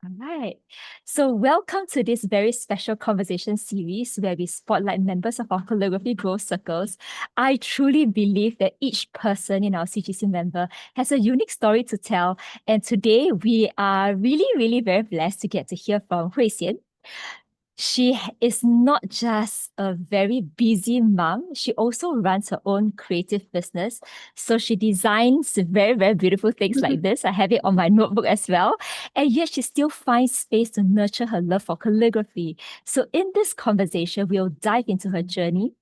All right. So, welcome to this very special conversation series where we spotlight members of our calligraphy growth circles. I truly believe that each person in our CGC member has a unique story to tell. And today we are really very blessed to get to hear from Hui Sian. Is not just a very busy mom, she also runs her own creative business. So she designs very beautiful things like this. I have it on my notebook as well. And yet she still finds space to nurture her love for calligraphy. So in this conversation, we'll dive into her journey,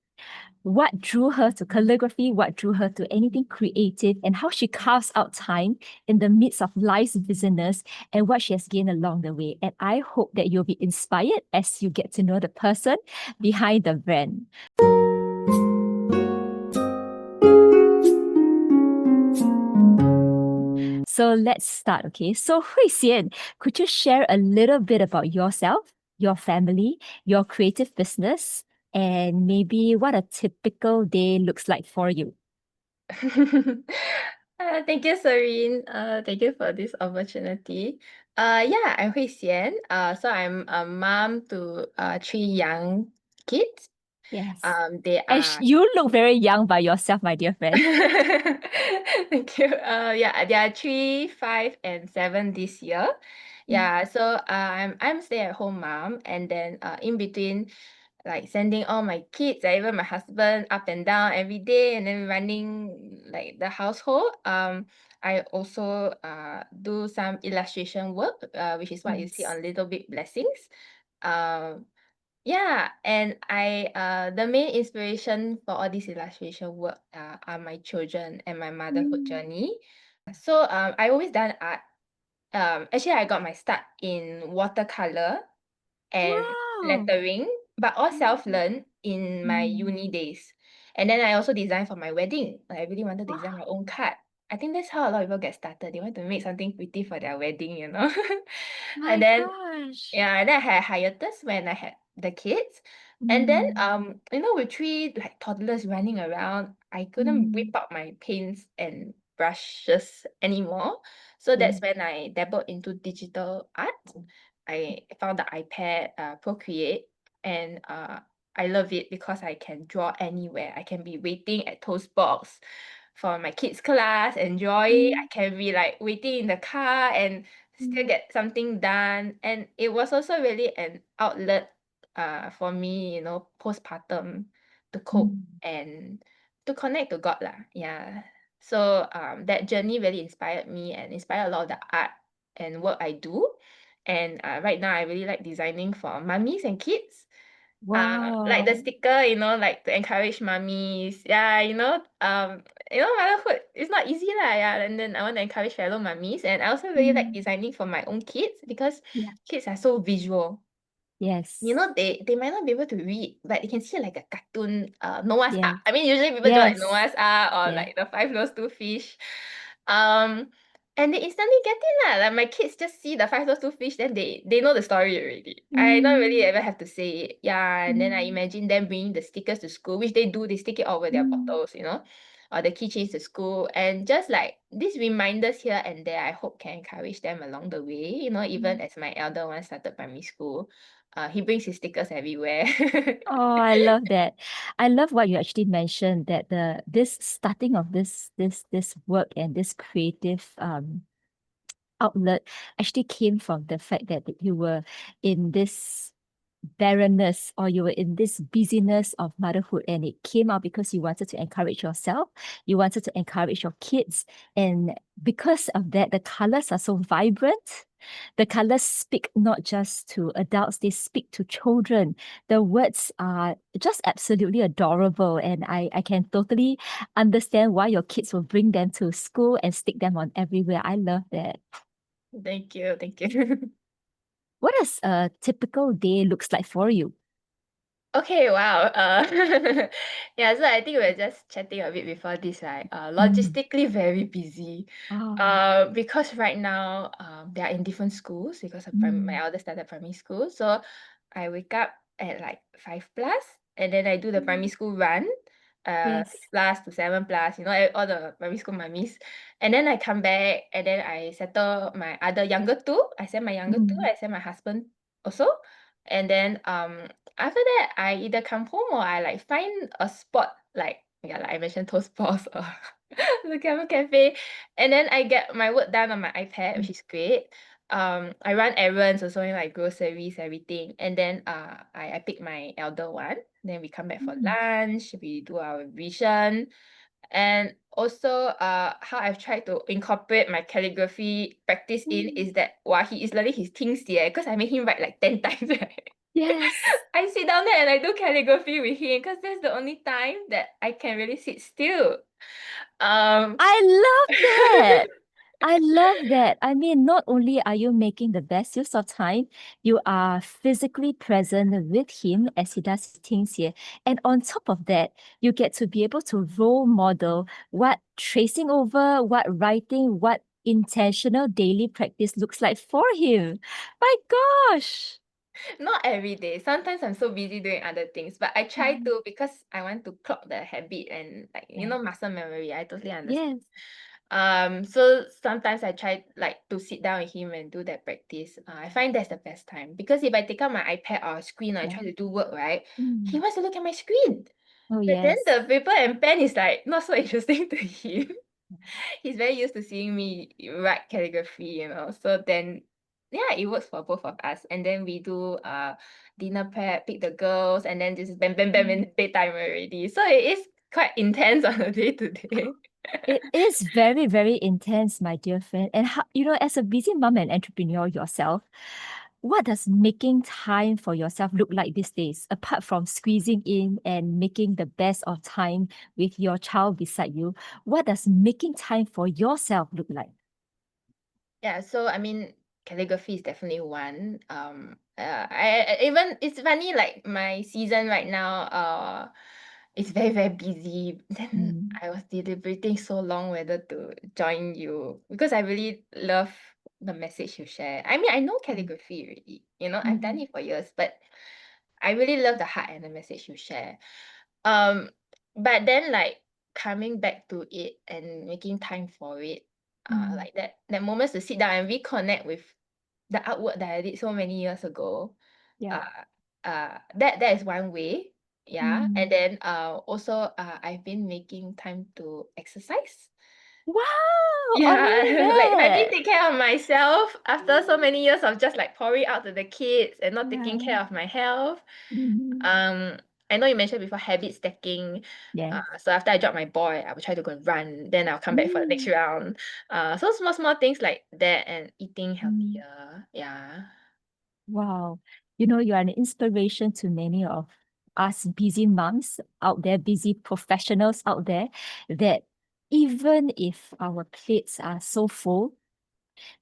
what drew her to calligraphy, what drew her to anything creative, and how she carves out time in the midst of life's busyness and what she has gained along the way. And I hope that you'll be inspired as you get to know the person behind the brand. So let's start, okay? So Hui Sian, could you share a little bit about yourself, your family, your creative business, and maybe what a typical day looks like for you? Thank you, Serene. Thank you for this opportunity. Yeah, I'm Hui Sian. So I'm a mom to three young kids. Yes. They And are you look very young by yourself, my dear friend. Thank you. Yeah, they are 3, 5, and 7 this year. Mm. Yeah, so I'm stay-at-home mom, and then in between, like sending all my kids, even my husband, up and down every day, and then running like the household. I also do some illustration work, which is what you see Nice. on Little Big Blessings. Um, yeah, and the main inspiration for all this illustration work are my children and my motherhood Mm. journey. So I always done art. Actually, I got my start in watercolor and Wow. lettering, but all Mm. self-learned in my Mm. uni days. And then I also designed for my wedding. Like, I really wanted to design Wow. my own card. I think that's how a lot of people get started. They want to make something pretty for their wedding, you know. And My then gosh. yeah, and then I had hiatus when I had the kids. And then Mm. with three like toddlers running around, I couldn't whip Mm. out my paints and brushes anymore. So Yeah. that's when I dabbled into digital art. I found the iPad, Procreate, and I love it because I can draw anywhere. I can be waiting at Toast Box for my kids' class, enjoy. I Mm. can be like waiting in the car and still Mm. get something done. And it was also really an outlet for me, postpartum to cope Mm. and to connect to God lah. Yeah. So that journey really inspired me and inspired a lot of the art and work I do. And right now I really like designing for mummies and kids. Like the Wow. sticker, like to encourage mummies. Yeah, motherhood is not easy lah. Yeah, and then I want to encourage fellow mummies, and I also really like Mm. designing for my own kids because Yeah. kids are so visual. Yes. They might not be able to read, but they can see like a cartoon, Noah's Ark. Yes. I mean, usually people draw like Yes. Noah's Ark or Yeah. like the five nose two fish. Um, and they instantly get it lah. Like my kids just see the five nose two fish, then they know the story already. I don't really Mm. ever have to say it. Yeah, and then I Mm. imagine them bringing the stickers to school, which they do. They stick it all over their Mm. bottles, or the keychains to school. And just like these reminders here and there, I hope can encourage them along the way. Even Mm. as my elder one started primary school, he brings his stickers everywhere. Oh, I love that. I love what you actually mentioned that the this starting of this work and this creative outlet actually came from the fact that you were in this barrenness or you were in this busyness of motherhood, and it came out because you wanted to encourage yourself, you wanted to encourage your kids, and because of that the colors are so vibrant. The colors speak not just to adults, they speak to children. The words are just absolutely adorable, and I can totally understand why your kids will bring them to school and stick them on everywhere. I love that. Thank you, thank you. What does a typical day looks like for you? Okay, wow. Yeah, so I think we were just chatting a bit before this, right? Mm. Logistically very busy. Oh. Because right now, they are in different schools because my Mm. eldest started primary school. So I wake up at like 5 plus, and then I do the primary Mm. school run. Yes. 6 plus to 7 plus, all the primary school mummies. And then I come back and then I settle my other younger two. I send my younger two, Mm. I send my husband also. And then after that I either come home or I like find a spot like, yeah, like I mentioned Toast Balls or the Camel Cafe. And then I get my work done on my iPad, which is great. I run errands also, like groceries, everything. And then I pick my elder one. Then we come back for Mm. lunch, we do our revision. And also how I've tried to incorporate my calligraphy practice in Mm. is that while he is learning his things here, because I made him write like 10 times, right? Yes. I sit down there and I do calligraphy with him because that's the only time that I can really sit still. Um I love that. I love that. I mean, not only are you making the best use of time, you are physically present with him as he does things here. And on top of that, you get to be able to role model what tracing over, what writing, what intentional daily practice looks like for him. My gosh. Not every day. Sometimes I'm so busy doing other things, but I try Mhm. to because I want to clock the habit and like Yeah. muscle memory. I totally understand. Yes. So sometimes I try like to sit down with him and do that practice. I find that's the best time because if I take out my iPad or screen, I Yeah. try to do work, right? He Mm. wants to look at my screen. Oh, But then yes. the paper and pen is like not so interesting to him. He's very used to seeing me write calligraphy. So then yeah, it works for both of us. And then we do dinner prep, pick the girls, and then just bam bam bam Mm. in bedtime already. So it is quite intense on a day to day. It is very, very intense, my dear friend. And how, as a busy mom and entrepreneur yourself, what does making time for yourself look like these days, apart from squeezing in and making the best of time with your child beside you? What does making time for yourself look like? Yeah, so I mean, calligraphy is definitely one. I even it's funny like my season right now. It's very very busy. Then Mm. I was deliberating so long whether to join you because I really love the message you share. I mean, I know Mm. calligraphy already. I've done Mm. it for years, but I really love the heart and the message you share. Um, but then like coming back to it and making time for it, Mm. like that moments to sit down and reconnect with the artwork that I did so many years ago. Yeah. Uh, that is one way. Yeah. And Mm. then also I've been making time to exercise. Wow, Yeah, only like finally that. take care of myself after so many years of just like pouring out to the kids and not taking Yeah. care of my health. Mhm. Um, I know you mentioned before habit stacking. Yes. So after I drop my boy, I will try to go and run. Then I'll come back for the next Mm. round. So small things like that and eating Mm. healthier. Yeah. Wow. You are an inspiration to many of us busy moms out there, busy professionals out there, that even if our plates are so full,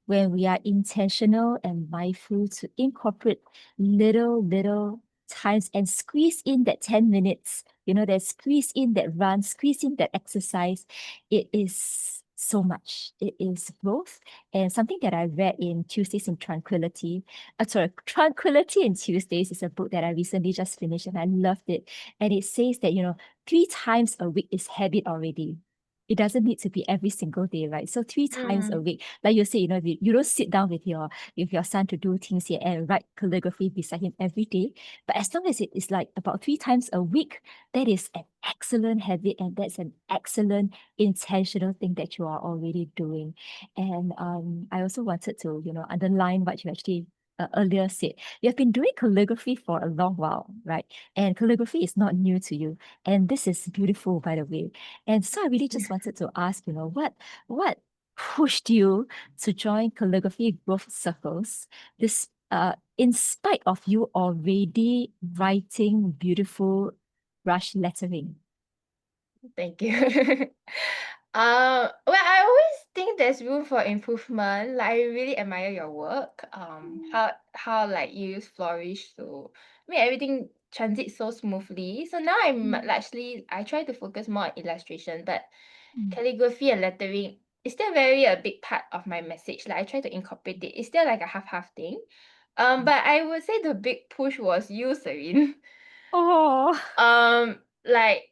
when we are intentional and mindful to incorporate little times and squeeze in that 10 minutes, that squeeze in that run, squeeze in that exercise, it is so much. It is growth. And something that I read in Tuesdays in Tranquility, Tranquility in Tuesdays is a book that I recently just finished and I loved it. And it says that, 3 times a week is habit already. It doesn't need to be every single day, right? So 3 times a Mm. week, like you say, you don't sit down with your son to do things here and write calligraphy beside him every day. But as long as it is like about 3 times a week, that is an excellent habit and that's an excellent intentional thing that you are already doing. And I also wanted to, underline what you actually earlier said. You have been doing calligraphy for a long while, right? And calligraphy is not new to you. And this is beautiful, by the way. And so I really just wanted to ask, what pushed you to join Calligraphy Growth Circles, this in spite of you already writing beautiful brush lettering? Thank you. Well, I always think there's room for improvement. Like I really admire your work. How like you use flourish to make everything transit so smoothly. So now Mm. largely I try to focus more on illustration, but Mm. calligraphy and lettering is still very a big part of my message. Like I try to incorporate it. It's still like a half thing. But I would say the big push was you, Serene. Oh, Like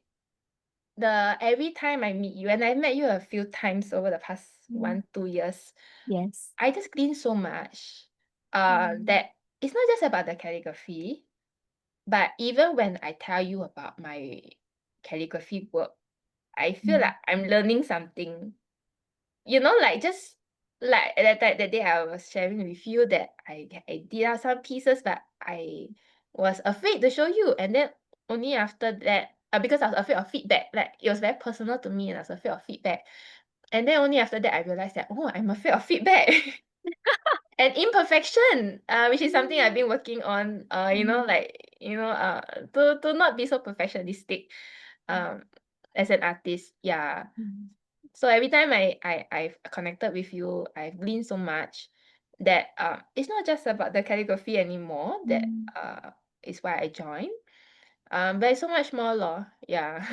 the every time I meet you, and I met you a few times over the past Mm. 1, 2 years, Yes. I just glean so much, Mm. that it's not just about the calligraphy, but even when I tell you about my calligraphy work, I feel Mm. like I'm learning something. Like just like that day I was sharing with you that I did out some pieces, but I was afraid to show you, and then only after that, because I was afraid of feedback, like it was very personal to me, and I was afraid of feedback, and then only after that I realized that, oh, I'm afraid of feedback. And imperfection, which is something I've been working on, Mm. to not be so perfectionistic, um, as an artist. Yeah. Mm. So every time I've connected with you, I've gleaned so much that it's not just about the calligraphy anymore. That Mm. is why I joined. But it's so much more law. Yeah.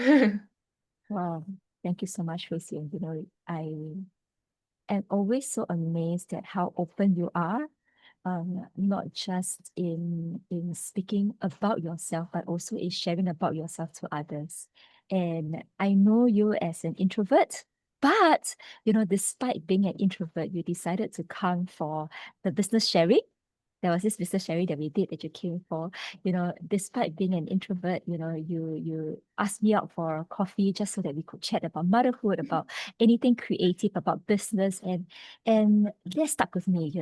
Wow. Thank you so much, Hui Sian. I am always so amazed at how open you are, not just in speaking about yourself, but also in sharing about yourself to others. And I know you as an introvert, but despite being an introvert, you decided to come for the business sharing. There was this business sharing that we did that you came for. Despite being an introvert, you asked me out for coffee just so that we could chat about motherhood, about anything creative, about business, and that stuck with me.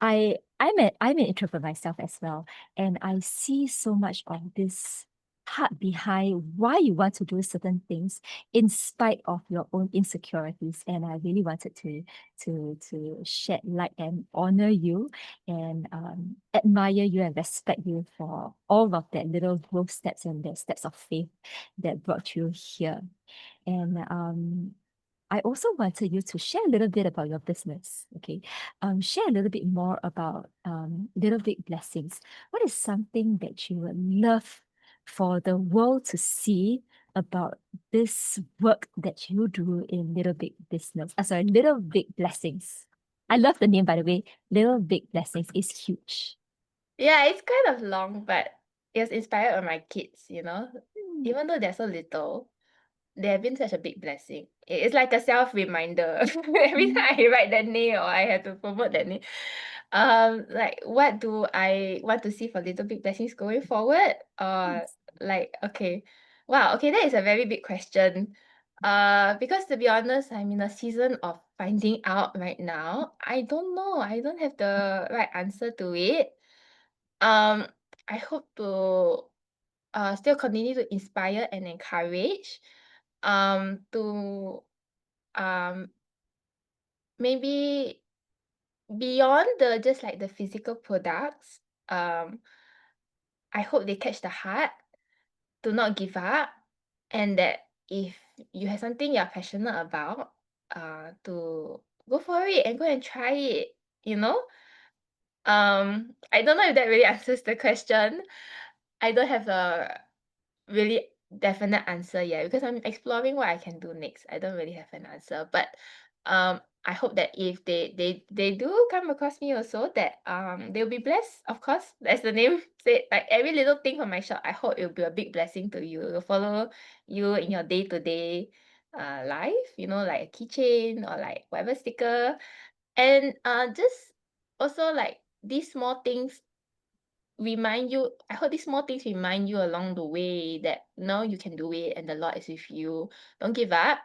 I'm an introvert myself as well, and I see so much of this heart behind why you want to do certain things in spite of your own insecurities. And I really wanted to shed light and honor you and admire you and respect you for all of that little growth steps and the steps of faith that brought you here. And I also wanted you to share a little bit about your business. Okay. Share a little bit more about Little Big Blessings. What is something that you would love for the world to see about this work that you do in Little Big Business? Sorry, Little Big Blessings. I love the name, by the way. Little Big Blessings is huge. Yeah, it's kind of long, but it was inspired by my kids. Mm. Even though they're so little, they have been such a big blessing. It's like a self-reminder. Every Mm. time I write that name or I have to promote that name. Like what do I want to see for Little Big Blessings going forward? Yes. Okay. Wow, okay, that is a very big question. Because to be honest, I'm in a season of finding out right now. I don't know. I don't have the right answer to it. Um, I hope to still continue to inspire and encourage, to um maybe beyond the just like the physical products. um I hope they catch the heart to not give up, and that if you have something you're passionate about, to go for it and go and try it you know I don't know if that really answers the question. I don't have a really definite answer yet because I'm exploring what I can do next. I don't really have an answer, but I hope that if they do come across me also, that they'll be blessed. Of course, as the name said, like every little thing from my shop, I hope it'll be a big blessing to you. It'll follow you in your day to day life. Like a keychain or like whatever sticker, and just also like these small things remind you. I hope these small things remind you along the way that no, you can do it and the Lord is with you. Don't give up,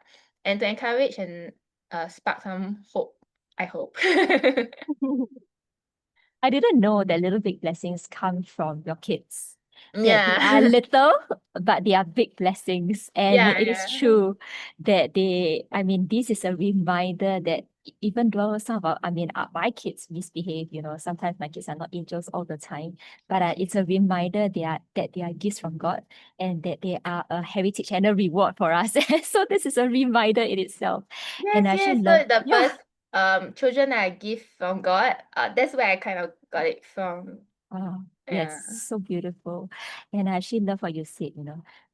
and to encourage and spark some hope, I hope. I didn't know that Little Big Blessings come from your kids. That they are Yeah. little, but they are big blessings. And Yeah, it is yeah. true that this is a reminder that even though some of my kids misbehave, sometimes my kids are not angels all the time, but it's a reminder that they are gifts from God and that they are a heritage and a reward for us. So this is a reminder in itself. Yes, And I yes. actually love, So the yeah. first children are a gift from God. That's where I kind of got it from. Oh, Yeah. yes, so beautiful. And I actually love what you said,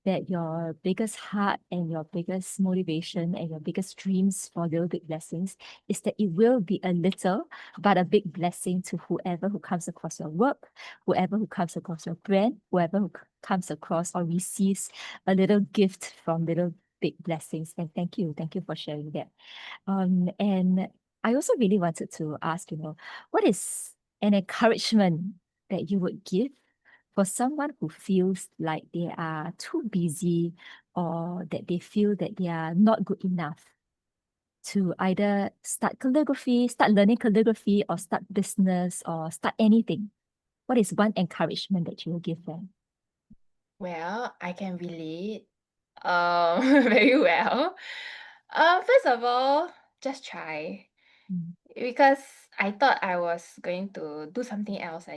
that your biggest heart and your biggest motivation and your biggest dreams for Little Big Blessings is that it will be a little but a big blessing to whoever who comes across your work, whoever who comes across your brand, whoever who comes across or receives a little gift from Little big blessings. And thank you for sharing that. And I also really wanted to ask, what is an encouragement that you would give for someone who feels like they are too busy or that they feel that they are not good enough to either start calligraphy, start learning calligraphy, or start business, or start anything? What is one encouragement that you will give them? Well, I can relate very well. First of all, just try. Mm. Because I thought I was going to do something else.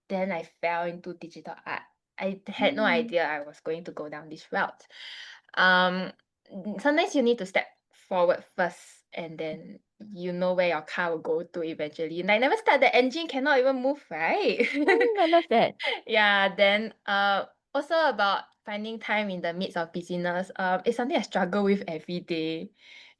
Then I fell into digital art. I had no Mm. idea I was going to go down this route. Um, Sometimes you need to step forward first, and then you know where your car will go to eventually. And I never start the engine, cannot even move, right? I love that. Yeah, then also about finding time in the midst of busyness. It's something I struggle with every day.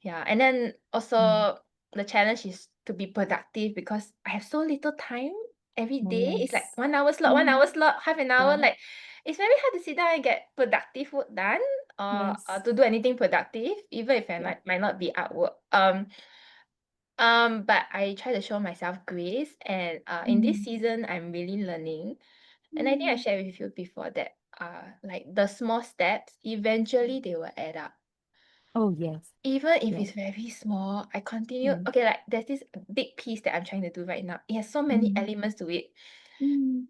Yeah, and then Mm. also the challenge is to be productive because I have so little time every Oh, day. It's like yes. 1 hour slot, one Mm. hour slot, half an hour. Yeah. Like it's very hard to sit down and get productive work done or Yes. to do anything productive, even if I Yeah. might not be artwork. But I try to show myself grace, and in this Mm. season, I'm really learning, and I think I Mm. shared with you before that like the small steps, eventually they will add up. Oh, yes. Even if Yes. it's very small, I continue. Mm. Okay, like there's this big piece that I'm trying to do right now. It has so many Mm. elements to it. Mm.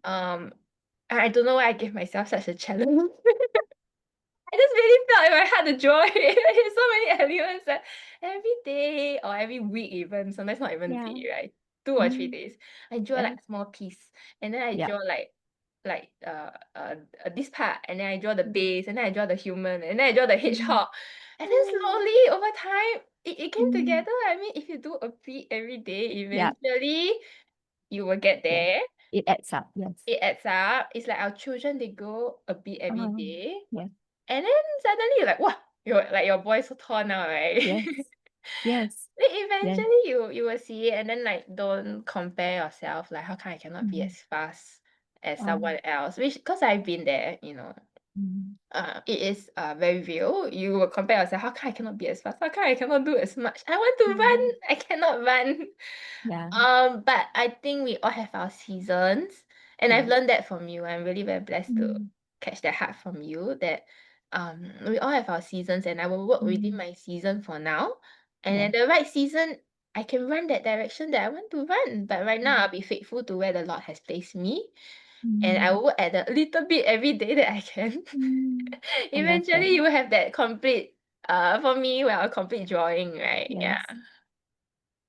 I don't know why I gave myself such a challenge. I just really felt in my heart to draw it. There's so many elements that every day or every week even, sometimes not even Yeah. day, right? 2 or 3 days. I draw Yeah. like a small piece. And then I Yeah. draw like this part, and then I draw the Mm. base, and then I draw the human, and then I draw the Mm. hedgehog. And then Mm. slowly over time it came Mm. together. I mean, if you do a bit every day, Yeah. eventually you will get Yeah. there. It adds up. Yes. It adds up. It's like our children, they grow a bit every day. Yes. And then suddenly you're like, wow, your boy's so tall now, right? Yes. Yes. Then Yes. eventually you will see it, and then like don't compare yourself. Like, how come I cannot be Mm. as fast as Oh. someone else? Which, because I've been there. Mm. It is very real. You will compare yourself. How come I cannot be as fast? How come I cannot do as much? I want to Mm. run. I cannot run. Yeah. But I think we all have our seasons, and I've Yeah. learned that from you. I'm really very blessed to Mm. catch that heart from you that we all have our seasons, and I will work within Mm. my season for now. And Yeah. at the right season, I can run that direction that I want to run. But right now, Mm. I'll be faithful to where the Lord has placed me, and I Mm. will work at a little bit every day that I can. Mm. I love that. Eventually, you will have that complete. For me, well, a complete drawing, right? Yeah. Yes.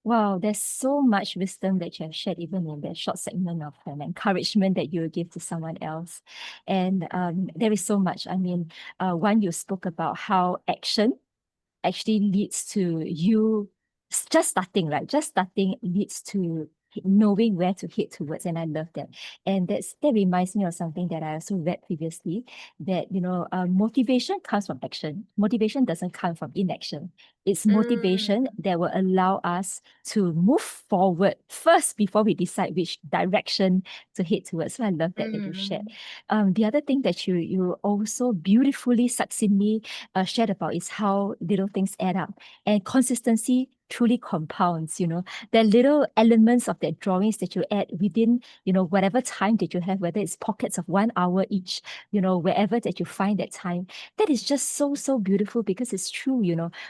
Wow, there's so much wisdom that you have shared, even in that short segment of an encouragement that you will give to someone else. And there is so much. I mean, one, you spoke about how action actually leads to you just starting, right? Just starting leads to knowing where to head towards. And I love that. And that reminds me of something that I also read previously, that, motivation comes from action. Motivation doesn't come from inaction. It's motivation Mm. that will allow us to move forward first before we decide which direction to head towards. So I love that you shared. Mm. The other thing that you also beautifully, succinctly shared about is how little things add up, and consistency truly compounds. There are little elements of that drawings that you add within, whatever time that you have, whether it's pockets of 1 hour each, wherever that you find that time. That is just so, so beautiful because it's true.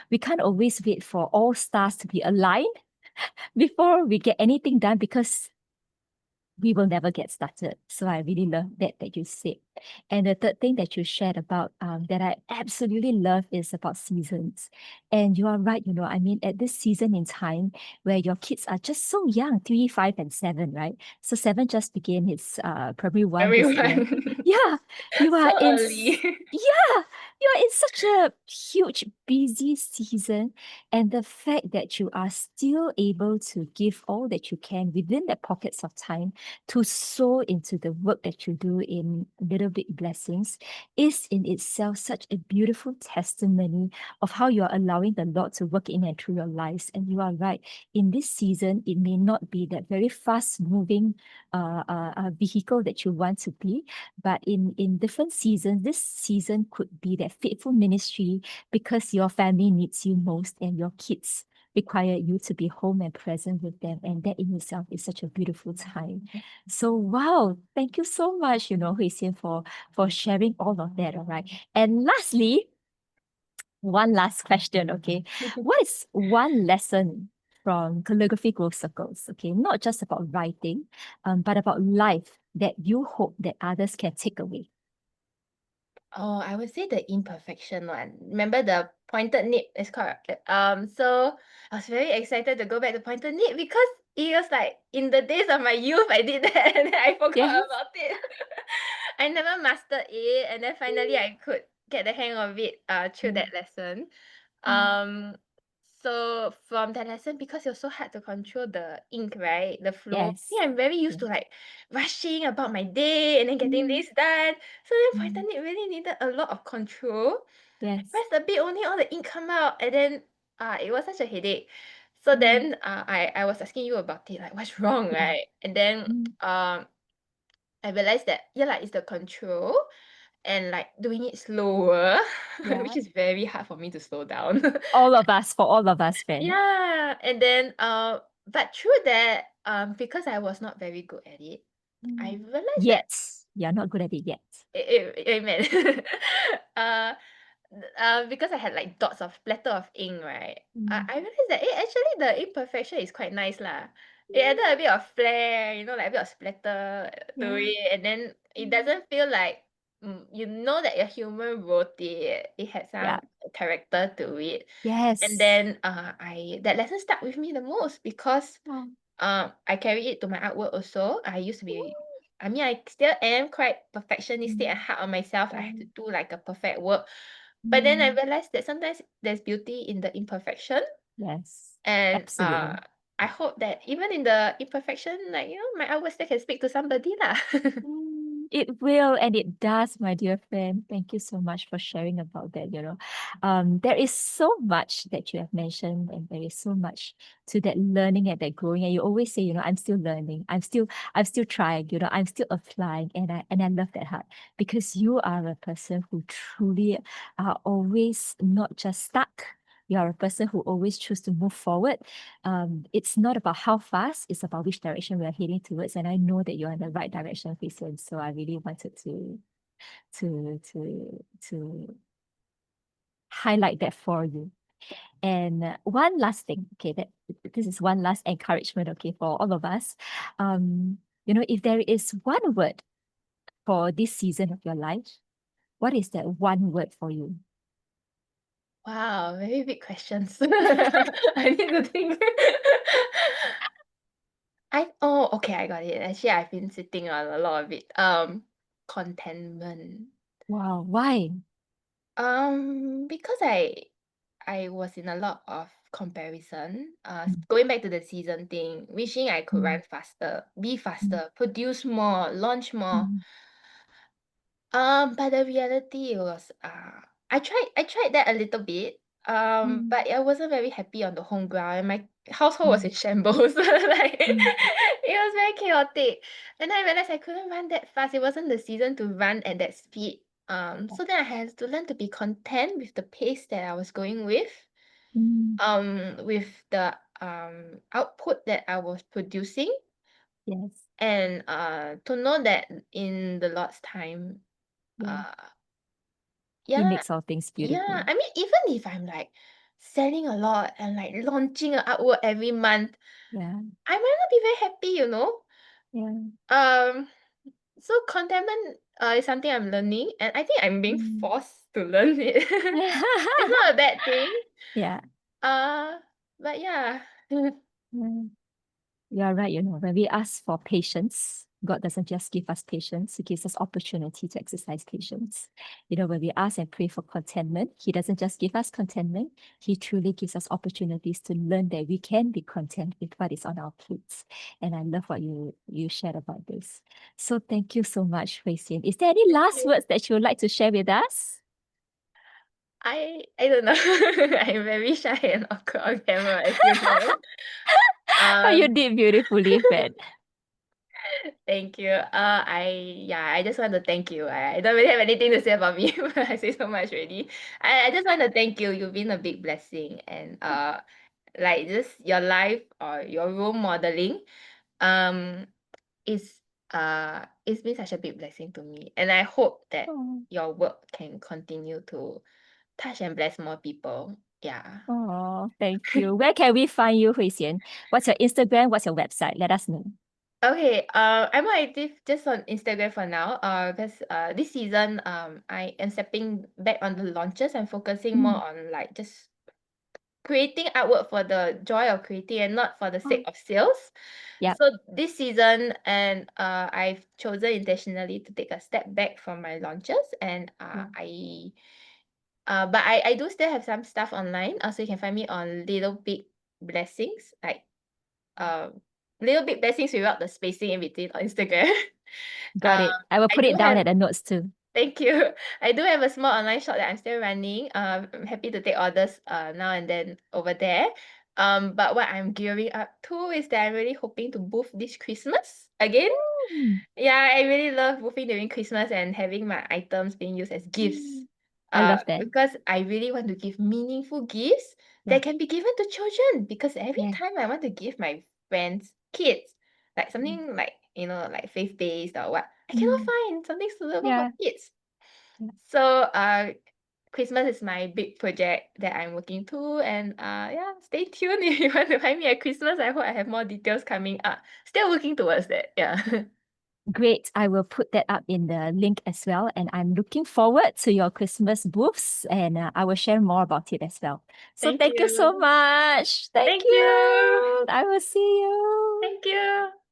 We can't always wait for all stars to be aligned before we get anything done, because we will never get started. So I really love that you said. And the third thing that you shared about, that I absolutely love, is about seasons. And you are right, I mean, at this season in time where your kids are just so young, 3, 5, and 7, right? So 7 just began his primary 1 this year. Everyone. Yeah, you So are in early. yeah, you're in such a huge, busy season. And the fact that you are still able to give all that you can within the pockets of time to sow into the work that you do in little little big blessings is in itself such a beautiful testimony of how you are allowing the Lord to work in and through your lives. And you are right. In this season, it may not be that very fast moving vehicle that you want to be, but in different seasons, this season could be that faithful ministry because your family needs you most and your kids require you to be home and present with them. And that in itself is such a beautiful time. So wow, thank you so much, Hui Sian, for sharing all of that. All right. And lastly, one last question, okay? What is one lesson from Calligraphy Growth Circles, okay? Not just about writing, but about life that you hope that others can take away. Oh, I would say the imperfection one. Remember the pointed nib is called so I was very excited to go back to pointed nib because it was like in the days of my youth I did that and then I forgot Yes. about it. I never mastered it and then finally I could get the hang of it through Mm, that lesson. mm. Um so from that lesson, because it was so hard to control the ink, right? The flow. Yes. Yeah, I'm very used Yeah. to like rushing about my day and then getting Mm, this done. So then mm. pointed really needed a lot of control. Yes. Press a bit only all the ink come out and then it was such a headache. So Mm, then I was asking you about it, like what's wrong, yeah. right? And then Mm, I realized that yeah, like it's the control and like doing it slower, yeah. which is very hard for me to slow down. For all of us, friend. Yeah, and then but through that, because I was not very good at it, I Mm. realized that Yet. You're not good at it yet. amen. uh, because I had like dots of splatter of ink, right? Mm. I realized that actually the imperfection is quite nice lah. It added a bit of flair, like a bit of splatter to Yeah. it, and then it Mm. doesn't feel like you know that a human wrote it. It had Yeah. some character to it. And Yes. then I that lesson stuck with me the most because Oh. I carry it to my artwork also. I used to be I mean I still am quite perfectionistic and Mm. hard on myself. I Yeah. have to do like a perfect work. But then I Mm. realized that sometimes there's beauty in the imperfection. Yes. And Absolutely. I hope that even in the imperfection, like my artwork still can speak to somebody lah. It will and it does, my dear friend. Thank you so much for sharing about that. There is so much that you have mentioned, and there is so much to that learning and that growing. And you always say, I'm still learning. I'm still trying, I'm still applying. And I love that heart because you are a person who truly are always not just stuck. You are a person who always choose to move forward. It's not about how fast, it's about which direction we're heading towards. And I know that you're in the right direction, Christian. So I really wanted to highlight that for you. And one last thing, okay, that this is one last encouragement, okay, for all of us. If there is one word for this season of your life, what is that one word for you? Wow, very big questions. I need to think. Okay, I got it. Actually, I've been sitting on a lot of it. Contentment. Wow, why? Because I was in a lot of comparison. Mm, Going back to the season thing, wishing I could mm, run faster, be mm, faster, produce more, launch more. mm, But the reality was, I tried that a little bit. mm, But I wasn't very happy on the home ground, and my household was in mm, shambles. Like mm, it was very chaotic. And then I realized I couldn't run that fast. It wasn't the season to run at that speed. So then I had to learn to be content with the pace that I was going mm. with the output that I was producing, Yes, and to know that in the Lord's time, yeah. uh He yeah, makes all things yeah. beautiful. I mean, even if I'm like selling a lot and like launching an artwork every month, Yeah, I might not be very happy. yeah. Um, so contentment is something I'm learning, and I think I'm being Mm. forced to learn it. It's not a bad thing. Yeah. Uh, but yeah. Mm. You're right, when we ask for patience, God doesn't just give us patience, He gives us opportunity to exercise patience. When we ask and pray for contentment, He doesn't just give us contentment, He truly gives us opportunities to learn that we can be content with what is on our plates. And I love what you shared about this. So thank you so much, Hui Sian. Is there any last you. words that you would like to share with us? I don't know. I'm very shy and awkward on camera, as you know. Oh, you Um, did beautifully, Fred. Thank you. I just want to thank you. I don't really have anything to say about me, but I say so much already. I just want to thank you. You've been a big blessing, and like just your life or your role modeling, um, is it's been such a big blessing to me, and I hope that Oh, your work can continue to touch and bless more people. Yeah. oh, thank you. Where can we find you, Hui Sian? What's your Instagram? What's your website? Let us know. Okay, I'm more active just on Instagram for now. Because this season, I am stepping back on the launches. I'm focusing more Mm. on like just creating artwork for the joy of creating and not for the sake Oh, of sales. yep. So this season, and I've chosen intentionally to take a step back from my launches, and Yeah. but I do still have some stuff online. Also, you can find me on Little Big Blessings, like um Little Big Blessings without the spacing in between on Instagram. Got it. I will I put do it down have, at the notes too. thank you. I do have a small online shop that I'm still running. I'm happy to take orders now and then over there. But what I'm gearing up to is that I'm really hoping to booth this Christmas again. Mm. Yeah, I really love boofing during Christmas and having my items being used as gifts. Mm. I love that. Because I really want to give meaningful gifts Yeah. that can be given to children. Because every Yeah. time I want to give my friends kids, like Mm. something like, like faith-based or what, I cannot Mm. find something suitable for Yeah. kids. Yeah. So Christmas is my big project that I'm working to, and yeah, stay tuned if you want to find me at Christmas. I hope I have more details coming up. Still working towards that. Yeah. Great. I will put that up in the link as well. And I'm looking forward to your Christmas booths and I will share more about it as well. So Thank thank you so you. much. Thank Thank you. you. I will see you. Thank you.